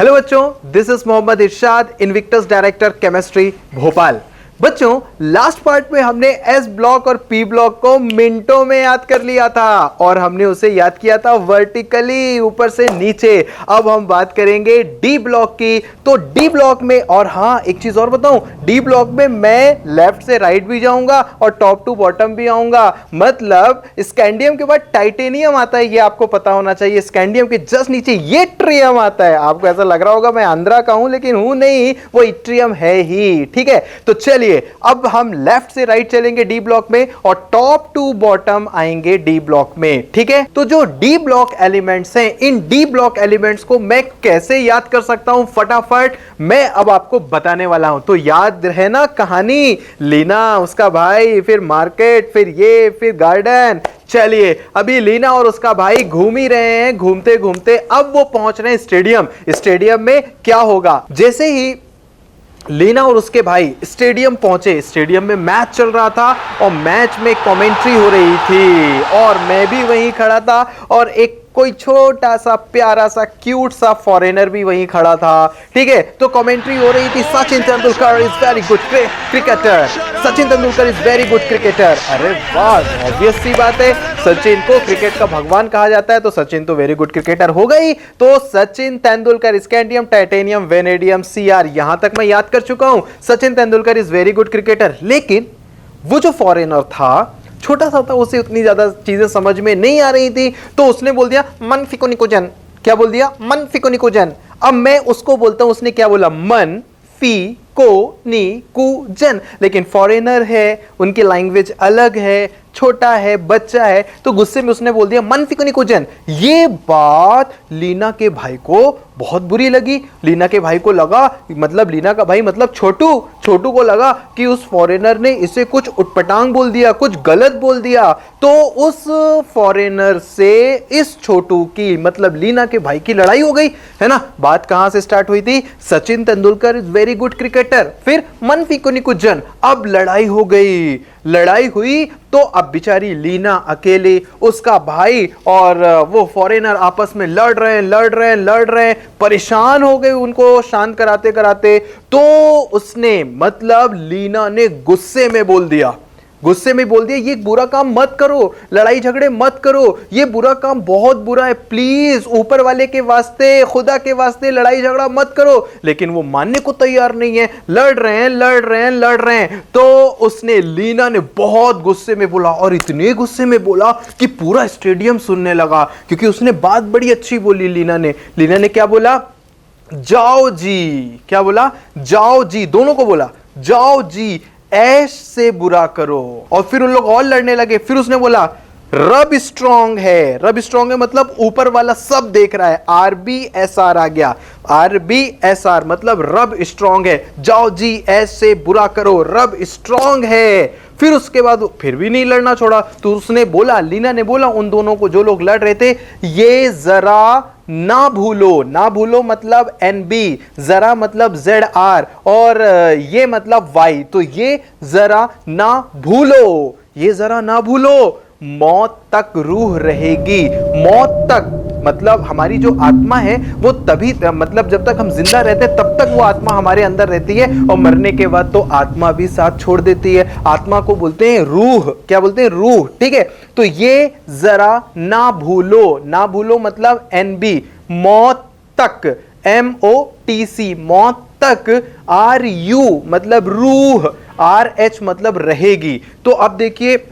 Hello बच्चों, this is Mohammad Irshad, Invictus director chemistry Bhopal. बच्चों, last part में हमने एस ब्लॉक और पी ब्लॉक को मिनटों में याद कर लिया था और हमने उसे याद किया था वर्टिकली, ऊपर से नीचे। अब हम बात करेंगे डी ब्लॉक की। तो डी ब्लॉक में, और हाँ एक चीज और बताऊं, डी ब्लॉक में मैं लेफ्ट से राइट भी जाऊंगा और टॉप टू बॉटम भी आऊंगा। मतलब स्कैंडियम के बाद टाइटेनियम आता है, ये आपको पता होना चाहिए। स्कैंडियम के जस्ट नीचे ये ट्रियम आता है। आपको ऐसा लग रहा होगा मैं आंध्रा का हूं, लेकिन हूं नहीं, वो इट्रियम है ही। ठीक है, तो चलिए अब हम लेफ्ट से राइट चलेंगे डी ब्लॉक में और टॉप टू बॉटम आएंगे डी ब्लॉक में। ठीक है, तो जो डी ब्लॉक एलिमेंट्स हैं, इन डी ब्लॉक एलिमेंट्स को मैं कैसे याद कर सकता हूं, फटाफट मैं अब आपको बताने वाला हूं। तो याद है ना कहानी, लीना, उसका भाई, फिर मार्केट, फिर ये, फिर गार्डन। चलिए, अभी लीना और उसका भाई घूम ही रहे हैं, घूमते घूमते अब वो पहुंच रहे हैं स्टेडियम। स्टेडियम में क्या होगा, जैसे ही लीना और उसके भाई स्टेडियम पहुंचे, स्टेडियम में मैच चल रहा था और मैच में कमेंट्री हो रही थी और मैं भी वहीं खड़ा था और एक कोई छोटा सा प्यारा सा क्यूट सा फॉरेनर भी वहीं खड़ा था। ठीक है, तो कमेंट्री हो रही थी, Sachin Tendulkar is very good cricketer, Sachin Tendulkar is very good cricketer. अरे वाह, ऑब्वियस सी बात है, सचिन को क्रिकेट का भगवान कहा जाता है, तो सचिन तो वेरी गुड क्रिकेटर हो गई। तो Sachin Tendulkar, scandium, titanium, vanadium, CR, यहां तक मैं याद कर चुका हूं। Sachin Tendulkar is very good cricketer. लेकिन वो जो फॉरेनर था, छोटा सा था, उसे उतनी ज्यादा चीजें समझ में नहीं आ रही थी, तो उसने बोल दिया मन फिको निकोजन। क्या बोल दिया? मन फिको निकोजन। अब मैं उसको बोलता हूं, उसने क्या बोला? मन फी को नी कु जन। लेकिन फॉरेनर है, उनकी लैंग्वेज अलग है, छोटा है, बच्चा है, तो गुस्से में उसने बोल दिया मन फिको निको जन। ये बात लीना के भाई को बहुत बुरी लगी। लीना के भाई को लगा, मतलब लीना का भाई मतलब छोटू, छोटू को लगा कि उस फॉरेनर ने इसे कुछ उटपटांग बोल दिया, कुछ गलत बोल दिया। तो उस फॉरेनर से इस छोटू की, मतलब लीना के भाई की लड़ाई हो गई, है ना। बात कहां से स्टार्ट हुई थी? Sachin Tendulkar is very good cricketer, फिर मन फिको निको जन। अब लड़ाई हो गई, लड़ाई हुई तो अब बेचारी लीना अकेले, उसका भाई और वो फॉरेनर आपस में लड़ रहे हैं, परेशान हो गए उनको शांत कराते कराते। तो उसने, मतलब लीना ने गुस्से में बोल दिया, ये बुरा काम मत करो, लड़ाई झगड़े मत करो, ये बुरा काम बहुत बुरा है, प्लीज ऊपर वाले के वास्ते, खुदा के वास्ते लड़ाई झगड़ा मत करो। लेकिन वो मानने को तैयार नहीं है, लड़ रहे हैं। तो उसने, लीना ने बहुत गुस्से में बोला, और इतने गुस्से में बोला कि पूरा स्टेडियम सुनने लगा, क्योंकि उसने बात बड़ी अच्छी बोली। लीना ने क्या बोला? जाओ जी। क्या बोला? जाओ जी। दोनों को बोला जाओ जी, ऐश से बुरा करो। और फिर उन लोग और लड़ने लगे। फिर उसने बोला रब स्ट्रांग है। रब स्ट्रांग है मतलब ऊपर वाला सब देख रहा है, RBSR आ गया। RBSR मतलब रब स्ट्रांग है, जाओ जी ऐश से बुरा करो, रब स्ट्रांग है। फिर उसके बाद फिर भी नहीं लड़ना छोड़ा, तो उसने बोला, लीना ने बोला उन दोनों को, जो लोग लड़ रहे थे, ये जरा ना भूलो मतलब NB, जरा मतलब ZR, और ये मतलब Y, तो ये जरा ना भूलो, मौत तक रूह रहेगी। मौत तक मतलब हमारी जो आत्मा है वो तभी, मतलब जब तक हम जिंदा रहते हैं तब तक वो आत्मा हमारे अंदर रहती है, और मरने के बाद तो आत्मा भी साथ छोड़ देती है। आत्मा को बोलते हैं रूह। क्या बोलते हैं? रूह। ठीक है, तो ये जरा ना भूलो मतलब NB, मौत तक, MOTC, मौत तक, RU मतलब रूह, RH मतलब रहेगी। तो अब देखिए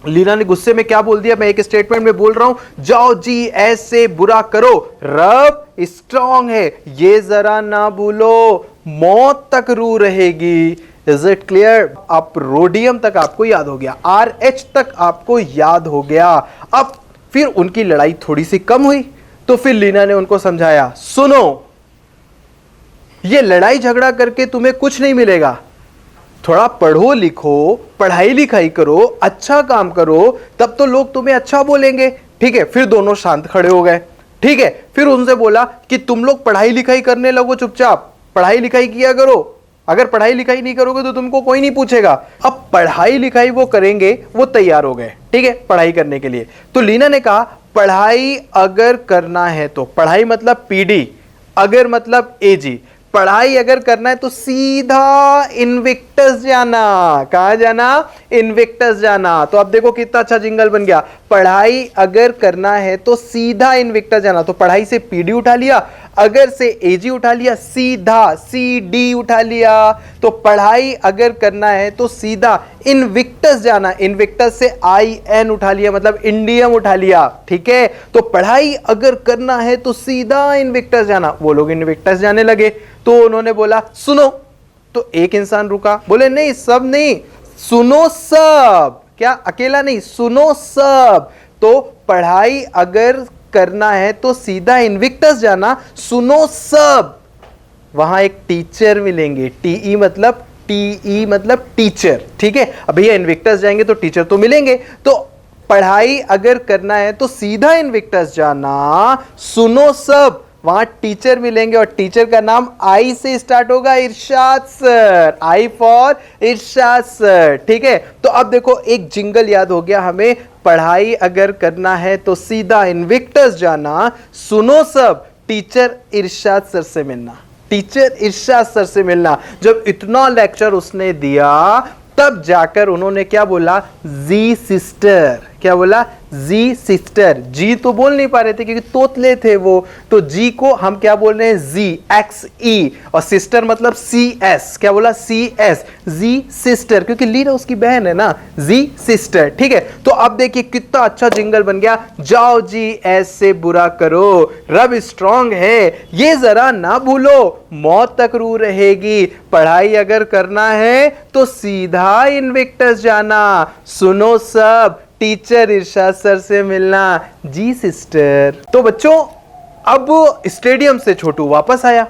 लीना ने गुस्से में क्या बोल दिया, मैं एक स्टेटमेंट में बोल रहा हूं, जाओ जी ऐसे बुरा करो, रब स्ट्रांग है, ये जरा ना भूलो, मौत तक रूह रहेगी। Is it clear? आप रोडियम तक आपको याद हो गया, RH तक आपको याद हो गया। अब फिर उनकी लड़ाई थोड़ी सी कम हुई, तो फिर लीना ने उनको समझाया, सुनो, ये लड़ाई झगड़ा करके तुम्हें कुछ नहीं मिलेगा, थोड़ा पढ़ो लिखो, पढ़ाई लिखाई करो, अच्छा काम करो, तब तो लोग तुम्हें अच्छा बोलेंगे। ठीक है, फिर दोनों शांत खड़े हो गए। ठीक है, फिर उनसे बोला कि तुम लोग पढ़ाई लिखाई करने लगो, चुपचाप पढ़ाई लिखाई किया करो, अगर पढ़ाई लिखाई नहीं करोगे तो तुमको कोई नहीं पूछेगा। अब पढ़ाई लिखाई वो करेंगे, वो तैयार हो गए, ठीक है, पढ़ाई करने के लिए। तो लीना ने कहा पढ़ाई अगर करना है तो, पढ़ाई मतलब PD, अगर मतलब एजी, पढ़ाई अगर करना है तो सीधा इनविक्टस जाना। कहां जाना? इनविक्टस जाना। तो अब देखो कितना अच्छा जिंगल बन गया। पढ़ाई अगर करना है तो सीधा इनविक्टस जाना। तो पढ़ाई से पीडी उठा लिया, अगर से एजी उठा लिया, सीधा सीडी उठा लिया। तो पढ़ाई अगर करना है तो सीधा इनविक्टस जाना। इनविक्टस से आई एन उठा लिया, मतलब इंडियम उठा लिया। ठीक है, तो पढ़ाई अगर करना है तो सीधा इनविक्टस जाना। वो लोग इनविक्टस जाने लगे तो उन्होंने बोला सुनो। तो एक इंसान रुका, बोले नहीं सब नहीं, सुनो सब। क्या अकेला नहीं, सुनो सब। तो पढ़ाई अगर करना है तो सीधा इनविक्टस जाना, सुनो सब। वहां एक टीचर मिलेंगे, टीई मतलब टीचर। ठीक है, अब भैया इनविक्टस जाएंगे तो टीचर तो मिलेंगे। तो पढ़ाई अगर करना है तो सीधा इनविक्टस जाना, सुनो सब। वहां टीचर मिलेंगे और टीचर का नाम आई से स्टार्ट होगा, Irshad sir. I for Irshad sir. ठीक है, तो अब देखो एक जिंगल याद हो गया हमें। पढ़ाई अगर करना है तो सीधा इनविक्टस जाना, सुनो सब, टीचर इरशाद सर से मिलना। टीचर इरशाद सर से मिलना। जब इतना लेक्चर उसने दिया तब जाकर उन्होंने क्या बोला? जी सिस्टर। क्या बोला? जी सिस्टर। जी तो बोल नहीं पा रहे थे क्योंकि तोतले थे वो, तो जी को हम क्या बोल रहे हैं? जी, एक्स ई। और सिस्टर मतलब सी एस। क्या बोला? सी एस, जी सिस्टर, क्योंकि लीना उसकी बहन है ना, जी सिस्टर। ठीक है, तो अब देखिए कितना अच्छा जिंगल बन गया। जाओ जी ऐसे बुरा करो, रब स्ट्रांग है, ये जरा ना भूलो, मौत तक रू रहेगी। पढ़ाई अगर करना है तो सीधा इनविक्टस जाना, सुनो सब, टीचर इरशाद सर से मिलना, जी सिस्टर। तो बच्चों अब स्टेडियम से छोटू वापस आया,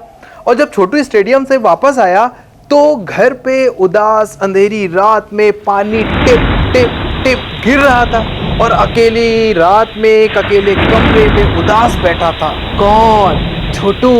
और जब छोटू स्टेडियम से वापस आया तो घर पे उदास अंधेरी रात में पानी टिप टिप टिप गिर रहा था, और अकेली रात में एक अकेले कमरे में उदास बैठा था। कौन? छोटू।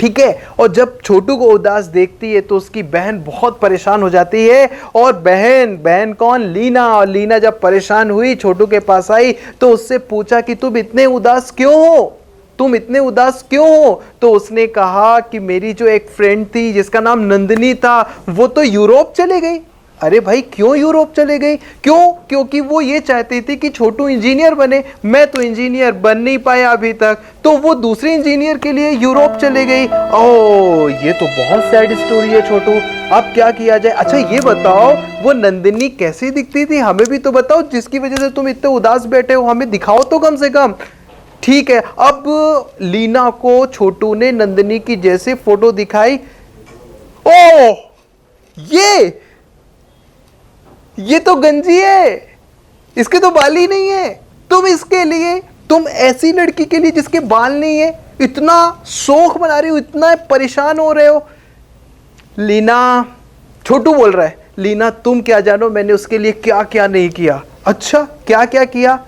ठीक है, और जब छोटू को उदास देखती है तो उसकी बहन बहुत परेशान हो जाती है। और बहन कौन? लीना। और लीना जब परेशान हुई छोटू के पास आई तो उससे पूछा कि तुम इतने उदास क्यों हो? तुम इतने उदास क्यों हो? तो उसने कहा कि मेरी जो एक फ्रेंड थी जिसका नाम नंदिनी था, वो तो यूरोप चले गई। अरे भाई क्यों यूरोप चले गई? क्यों? क्योंकि वो ये चाहती थी कि छोटू इंजीनियर बने, मैं तो इंजीनियर बन नहीं पाया अभी तक, तो वो दूसरे इंजीनियर के लिए यूरोप चले गई। ओह, ये तो बहुत सैड स्टोरी है छोटू, अब क्या किया जाए? अच्छा ये बताओ वो नंदिनी कैसी दिखती थी, हमें भी तो बताओ, जिसकी वजह से तुम इतने उदास बैठे हो, हमें दिखाओ तो कम से कम। ठीक है, अब लीना को छोटू ने नंदिनी की जैसे फोटो दिखाई, ओह ये तो गंजी है, इसके तो बाल ही नहीं है। तुम इसके लिए, तुम ऐसी लड़की के लिए जिसके बाल नहीं है इतना शौक बना रही हो, इतना परेशान हो रहे हो। लीना, छोटू बोल रहा है, लीना तुम क्या जानो मैंने उसके लिए क्या क्या नहीं किया। अच्छा क्या क्या किया?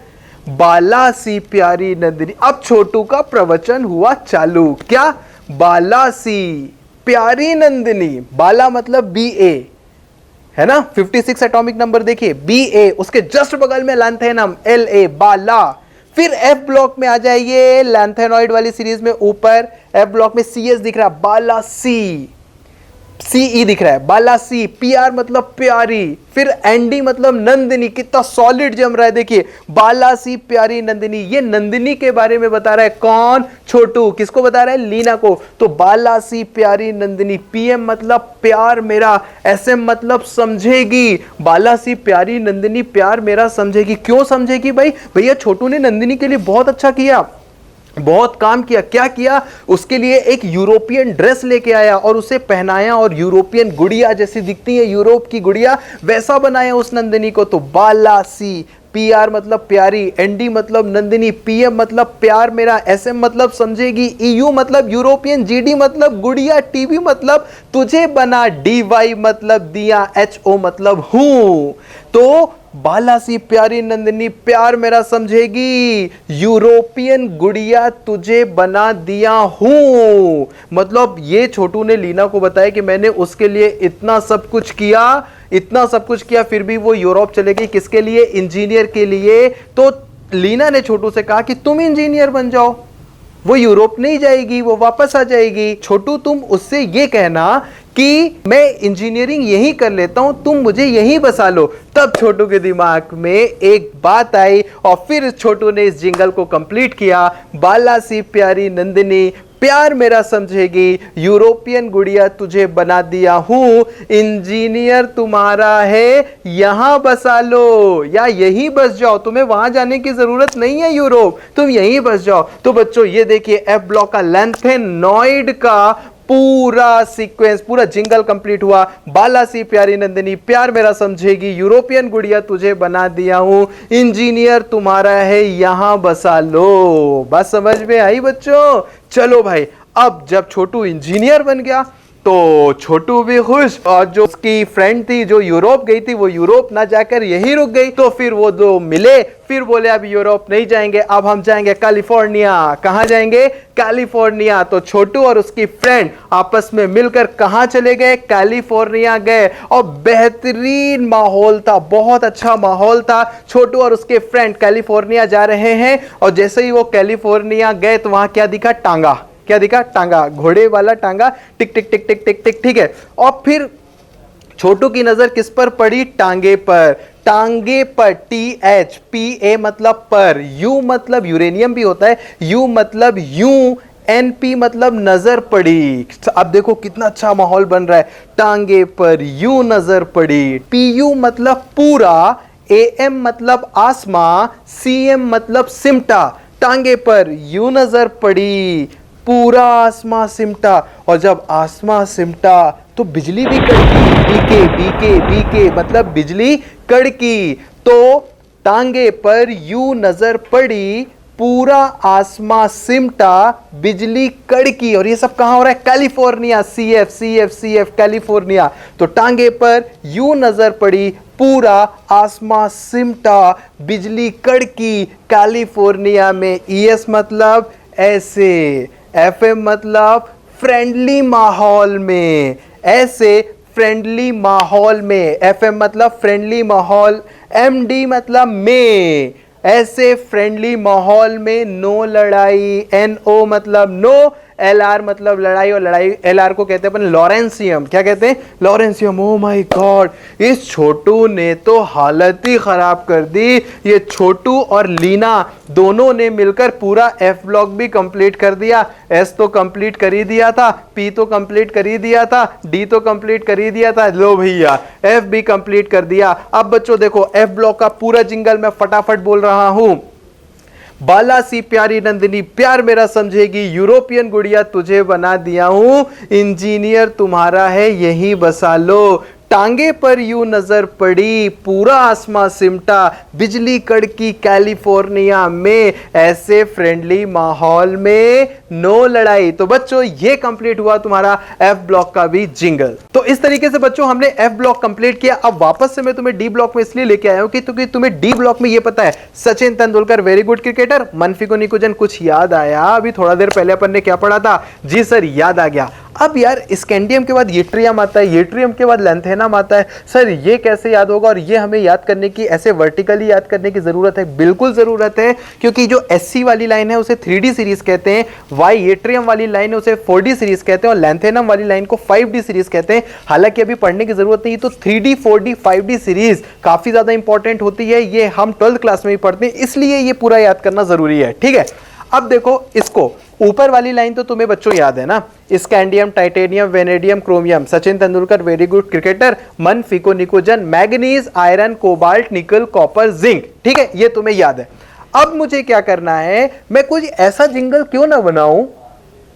बाला सी प्यारी नंदिनी। अब छोटू का प्रवचन हुआ चालू। क्या? बाला सी प्यारी नंदिनी। बाला मतलब BA है ना, 56 एटॉमिक नंबर देखिए, BA, उसके जस्ट बगल में लैंथेनम LA, बाला। फिर F ब्लॉक में आ जाइए, लैंथेनॉइड वाली सीरीज में ऊपर F ब्लॉक में CS दिख रहा है, बाला C, CE दिख रहा है, बाला C। PR मतलब प्यारी, फिर ND मतलब नंदिनी। कितना सॉलिड जम रहा है देखिए, बाला C प्यारी नंदिनी। ये नंदिनी के बारे में बता रहा है कौन? छोटू। किसको बता रहा है? लीना को। तो बाला C प्यारी नंदिनी। PM मतलब प्यार मेरा, SM मतलब समझेगी। बाला C प्यारी नंदिनी प्यार मेरा समझेगी। क्यों समझेगी भाई? भैया छोटू ने नंदिनी के लिए बहुत अच्छा किया, बहुत काम किया। क्या किया? उसके लिए एक यूरोपियन ड्रेस लेके आया और उसे पहनाया, और यूरोपियन गुड़िया जैसी दिखती है यूरोप की गुड़िया, वैसा बनाया उस नंदिनी को। तो बाला सी, PR मतलब प्यारी, ND मतलब नंदिनी, PM मतलब प्यार मेरा, SM मतलब समझेगी, EU मतलब यूरोपियन, GD मतलब गुड़िया, TB मतलब तुझे बना, DY मतलब दिया, HO मतलब हूं। तो बाला सी प्यारी नंदिनी प्यार मेरा समझेगी, यूरोपियन गुड़िया तुझे बना दिया हूं। मतलब ये छोटू ने लीना को बताया कि मैंने उसके लिए इतना सब कुछ किया, फिर भी वो यूरोप चले गई। किसके लिए? इंजीनियर के लिए। तो लीना ने छोटू से कहा कि तुम इंजीनियर बन जाओ। वो यूरोप नहीं जाएगी, वो वापस आ जाएगी। छोटू तुम उससे ये कहना कि मैं इंजीनियरिंग यही कर लेता हूं, तुम मुझे यही बसा लो। तब छोटू के दिमाग में एक बात आई और फिर छोटू ने इस जिंगल को कंप्लीट किया। बाला सी प्यारी नंदिनी प्यार मेरा समझेगी, यूरोपियन गुड़िया तुझे बना दिया हूं, इंजीनियर तुम्हारा है यहां बसा लो या यहीं बस जाओ, तुम्हें वहां जाने की जरूरत नहीं है यूरोप, तुम यहीं बस जाओ। तो बच्चों ये देखिए एफ ब्लॉक का लैंथेनॉइड का पूरा सीक्वेंस, पूरा जिंगल कंप्लीट हुआ। बाला सी प्यारी नंदिनी प्यार मेरा समझेगी, यूरोपियन गुड़िया तुझे बना दिया हूं, इंजीनियर तुम्हारा है यहां बसा लो। बस समझ में आई बच्चों? चलो भाई, अब जब छोटू इंजीनियर बन गया तो छोटू भी खुश, और जो उसकी फ्रेंड थी जो यूरोप गई थी वो यूरोप ना जाकर यहीं रुक गई। तो फिर वो दो मिले, फिर बोले अब यूरोप नहीं जाएंगे, अब हम जाएंगे कैलिफोर्निया। कहां जाएंगे? कैलिफोर्निया। तो छोटू और उसकी फ्रेंड आपस में मिलकर कहां चले गए? कैलिफोर्निया गए। और बेहतरीन माहौल था, बहुत अच्छा माहौल था। छोटू और उसके फ्रेंड कैलिफोर्निया जा रहे हैं और जैसे ही वो कैलिफोर्निया गए तो वहां क्या दिखा? टांगा। क्या दिखा? टांगा, घोड़े वाला टांगा, टिक टिक टिक टिक टिक टिक, ठीक है। और फिर छोटू की नजर किस पर पड़ी? टांगे पर। टांगे पर, TH, PA मतलब पर, U मतलब यूरेनियम भी होता है, U मतलब यूं, NP मतलब नजर पड़ी। अब देखो कितना अच्छा माहौल बन रहा है। टांगे पर यूं नजर पड़ी, PU मतलब पूरा, AM मतलब आसमां, CM मतलब सिमटा। टांगे पर यूं नजर पड़ी, पूरा आसमां सिमटा, और जब आसमां सिमटा तो बिजली भी कड़की। बीके बीके बीके मतलब बिजली कड़की। तो टांगे पर यूं नजर पड़ी, पूरा आसमां सिमटा, बिजली कड़की। और ये सब कहां हो रहा है? California. CF CF CF California. तो टांगे पर यूं नजर पड़ी, पूरा आसमां सिमटा, बिजली कड़की, कैलिफोर्निया में। ES मतलब ऐसे, FM मतलब फ्रेंडली माहौल में, ऐसे फ्रेंडली माहौल में। FM मतलब फ्रेंडली माहौल, MD मतलब में, ऐसे फ्रेंडली माहौल में। नो लड़ाई, NO मतलब नो, LR मतलब लड़ाई, और लड़ाई LR को कहते हैं अपन लॉरेंसियम। क्या कहते हैं? लॉरेंसियम। ओ माय गॉड, इस छोटू ने तो हालत ही खराब कर दी। ये छोटू और लीना दोनों ने मिलकर पूरा F ब्लॉक भी कंप्लीट कर दिया। S तो कंप्लीट कर ही दिया था, P तो कंप्लीट कर ही दिया था, D तो कंप्लीट कर ही दिया था, लो भैया F भी कंप्लीट कर दिया। अब बच्चों देखो F ब्लॉक का पूरा जिंगल मैं फटाफट बोल रहा हूं। बाला सी प्यारी नंदिनी प्यार मेरा समझेगी, यूरोपियन गुड़िया तुझे बना दिया हूं, इंजीनियर तुम्हारा है यहीं बसा लो। टांगे पर यूं नजर पड़ी, पूरा आसमां सिमटा, बिजली कड़की कैलिफोर्निया में, ऐसे फ्रेंडली माहौल में, नो लड़ाई। तो बच्चों ये कंप्लीट हुआ तुम्हारा F ब्लॉक का भी जिंगल। तो इस तरीके से बच्चों हमने F ब्लॉक कंप्लीट किया। अब वापस से मैं तुम्हें D ब्लॉक में इसलिए लेके आया हूं क्योंकि तुम्हें D ब्लॉक में ये पता है Sachin Tendulkar very good cricketer, मनफिको निकुंजन कुछ याद आया? अभी थोड़ा देर पहले अपन ने क्या पढ़ा था? जी सर याद आ गया। अब यार स्कैंडियम के बाद येट्रियम आता है, येट्रियम के बाद लैंथेनम आता है। सर ये कैसे याद होगा? और ये हमें याद करने की, ऐसे वर्टिकली याद करने की जरूरत है। बिल्कुल जरूरत है, क्योंकि जो SC वाली लाइन है उसे 3D सीरीज कहते हैं, वाई येट्रियम वाली लाइन है उसे 4D सीरीज कहते हैं, और लैंथेनम वाली लाइन को 5D सीरीज कहते हैं। हालांकि अभी पढ़ने की जरूरत नहीं, तो 3D 4D 5D सीरीज काफी ज्यादा इंपॉर्टेंट होती है। ये हम 12th क्लास में ही पढ़ते हैं, इसलिए ये पूरा याद करना जरूरी है। ठीक है, अब देखो इसको, ऊपर वाली लाइन तो तुम्हें बच्चों याद है ना, scandium, titanium, vanadium, chromium, Sachin Tendulkar very good cricketer, मनफिको निकुंजन, manganese, iron, cobalt, nickel, copper, zinc. ठीक है, ये तुम्हें याद है। अब मुझे क्या करना है, मैं कुछ ऐसा जिंगल क्यों ना बनाऊं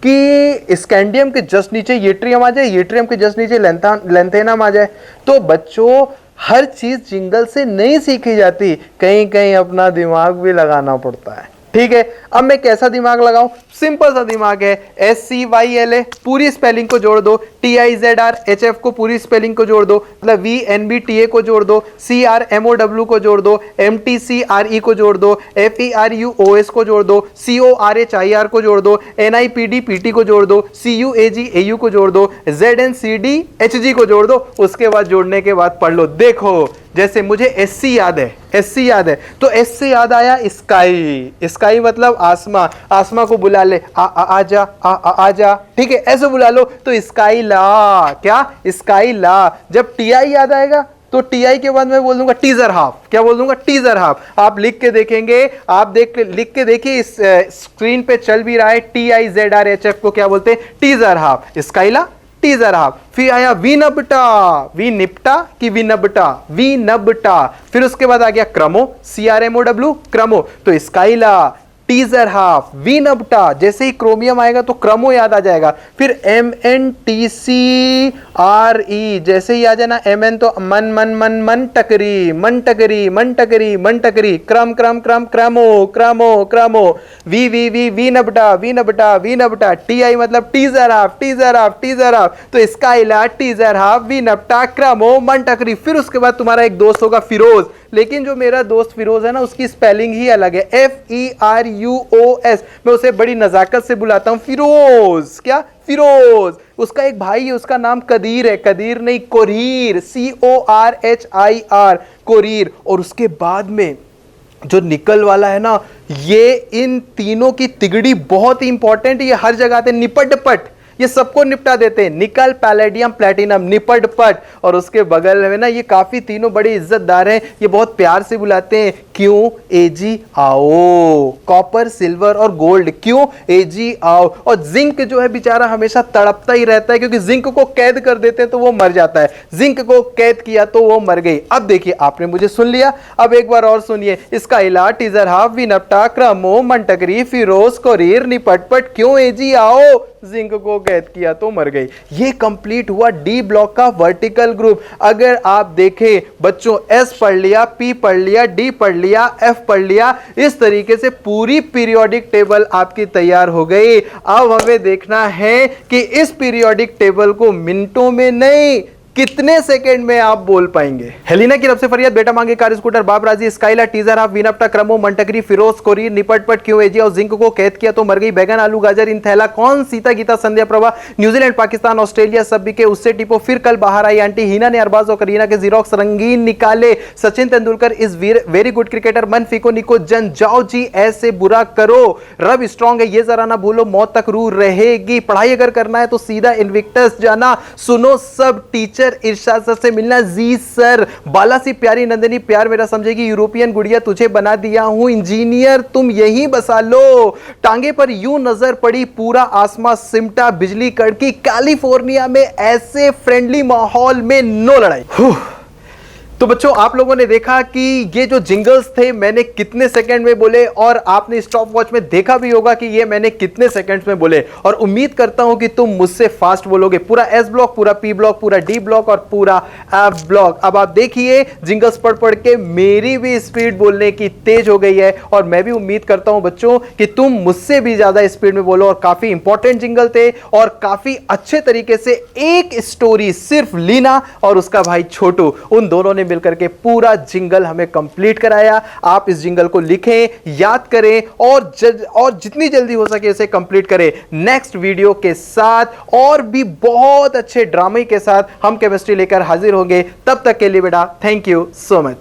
कि स्कैंडियम के जस्ट नीचे येट्रियम आ जाए, येट्रियम के जस्ट नीचे लैंथेनम आ जाए। तो बच्चों हर चीज जिंगल से नहीं सीखी जाती, कहीं कहीं अपना दिमाग भी लगाना पड़ता है। ठीक है, अब मैं कैसा दिमाग लगाऊं? सिंपल सा दिमाग है, SCYLA पूरी स्पेलिंग को जोड़ दो, TIZRHF को पूरी स्पेलिंग को जोड़ दो, मतलब VNBTA को जोड़ दो, CRMOW को जोड़ दो, MTCRE को जोड़ दो, FERUOS को जोड़ दो, CORHIR को जोड़ दो, NIPDPT को जोड़ दो, CUAGAU को जोड़ दो, ZNCDHG को जोड़ दो। उसके बाद जोड़ने के बाद पढ़ लो। देखो जैसे मुझे एससी याद है, एससी याद है, तो एस से याद आया स्काई, स्काई मतलब आसमां, आसमां को बुला ले, आजा आजा, ठीक है, ऐसे बुला लो तो स्काई ला, क्या स्काई ला। जब टीआई याद आएगा तो टीआई के बाद मैं बोल दूंगा टीजर हाफ, क्या बोल दूंगा टीजर हाफ। आप लिख के देखेंगे, आप लिख के देखिए, इस स्क्रीन पे चल भी रहा है, TIZRHF को क्या बोलते हैं, teaser half, Scylla teaser half. फिर आया विनबटा, विनिपटा कि विनबटा, विनबटा। फिर उसके बाद आ गया क्रमो, CRMOW, क्रमो, तो स्काइला टीजर हाफ, विनबटा। जैसे ही क्रोमियम आएगा तो क्रमो याद आ जाएगा। फिर MNTCRE, जैसे ही आ जाना MN तो मन मन मन मन टकरी, मन टकरी, मन टकरी, मन टकरी, क्रम क्रम क्रम, क्रमो क्रमो क्रमो, वी विनबटा, विनबटा, विनबटा। TI मतलब teaser half, teaser half, teaser half, तो स्काइला टीजर हाफ, विनबटा, क्रमो, मन टकरी। फिर उसके बाद तुम्हारा एक दोस्त होगा फिरोज, लेकिन जो मेरा दोस्त फिरोज है ना, उसकी स्पेलिंग ही अलग है, FERUOS। मैं उसे बड़ी नजाकत से बुलाता हूं फिरोज, क्या फिरोज। उसका एक भाई है, उसका नाम कदीर है, कदीर नहीं कोरीर, CORHIR, कोरीर। और उसके बाद में जो निकल वाला है ना, ये इन तीनों की तिगड़ी बहुत ही इंपॉर्टेंट, ये हर जगह आते, निपटपट, ये सबको निपटा देते हैं, निकल पैलेडियम प्लेटिनम, निपटपट। और उसके बगल में ना ये काफी तीनों बड़े इज्जतदार हैं, ये बहुत प्यार से बुलाते हैं, क्यों AG आओ, कॉपर सिल्वर और गोल्ड, क्यों AG आओ। और जिंक जो है बेचारा हमेशा तड़पता ही रहता है, क्योंकि जिंक को कैद कर देते हैं तो वो मर जाता है, जिंक को कैद किया तो वो मर गई। अब देखिए, आपने मुझे सुन लिया, अब एक बार और सुनिए, इसका इलाज टीजर हाफ, विनपटा, क्रमो, मंटकरी, फिरोज, कोरीर, निपटपट, क्यों AG आओ, जिंक को कैद किया तो मर गई। ये कंप्लीट हुआ डी ब्लॉक का वर्टिकल ग्रुप। अगर आप देखें बच्चों, एस पढ़ लिया, पी पढ़ लिया, डी पढ़ लिया, एफ पढ़ लिया, इस तरीके से पूरी पीरियोडिक टेबल आपकी तैयार हो गई। अब हमें देखना है कि इस पीरियोडिक टेबल को मिनटों में नहीं, कितने सेकंड में आप बोल पाएंगे। हेलिना की तरफ से फरियाद, बेटा मांगे कार, स्कूटर, बाप राजी, स्काइला, टीजर हाफ, विनपटा, क्रमो, मंटकरी, फिरोज, कोरीर, निपटपट, क्यों AG और जिंक को कैद किया तो मर गई। बैगन, आलू, गाजर, इन थैला, कौन, सीता, गीता, संध्या, प्रभा, न्यूजीलैंड, पाकिस्तान, ऑस्ट्रेलिया, सब बिके, उससे टिपो। फिर कल बाहर आई आंटी हिना ने अरबाज और करीना के जीरोक्स रंगीन निकाले। Sachin Tendulkar is very good cricketer, मन फीको निको जन, जाओ जी ऐसे बुरा करो, रब स्ट्रॉन्ग है ये जरा ना भूलो, मौत तक रूह रहेगी। पढ़ाई अगर करना है तो सीधा इनविक्टस जाना, सुनो सब टीचर, इरशाद सर से मिलना, जी सर। बाला सी प्यारी नंदिनी, प्यार मेरा समझेगी, यूरोपियन गुड़िया तुझे बना दिया हूं इंजीनियर, तुम यहीं बसा लो। टांगे पर यूं नजर पड़ी, पूरा आसमां सिमटा, बिजली कड़की, कैलिफोर्निया में ऐसे फ्रेंडली माहौल में नो लड़ाई। तो बच्चों, आप लोगों ने देखा कि ये जो जिंगल्स थे मैंने कितने सेकंड में बोले, और आपने स्टॉप वॉच में देखा भी होगा कि ये मैंने कितने सेकंड्स में बोले। और उम्मीद करता हूं कि तुम मुझसे फास्ट बोलोगे। पूरा एस ब्लॉक, पूरा पी ब्लॉक, पूरा डी ब्लॉक और पूरा एफ ब्लॉक। अब आप देखिए, जिंगल्स पढ़ पढ़ के मेरी भी स्पीड बोलने की तेज हो गई है, और मैं भी उम्मीद करता हूं बच्चों कि तुम मुझसे भी ज्यादा स्पीड में बोलो। और काफी इंपॉर्टेंट जिंगल थे, और काफी अच्छे तरीके से एक स्टोरी सिर्फ लीना और उसका भाई छोटू, उन दोनों ने मिलकर के पूरा जिंगल हमें कंप्लीट कराया। आप इस जिंगल को लिखें, याद करें, और जितनी जल्दी हो सके इसे कंप्लीट करें। नेक्स्ट वीडियो के साथ और भी बहुत अच्छे ड्रामे के साथ हम केमिस्ट्री लेकर हाजिर होंगे। तब तक के लिए बेटा थैंक यू सो मच।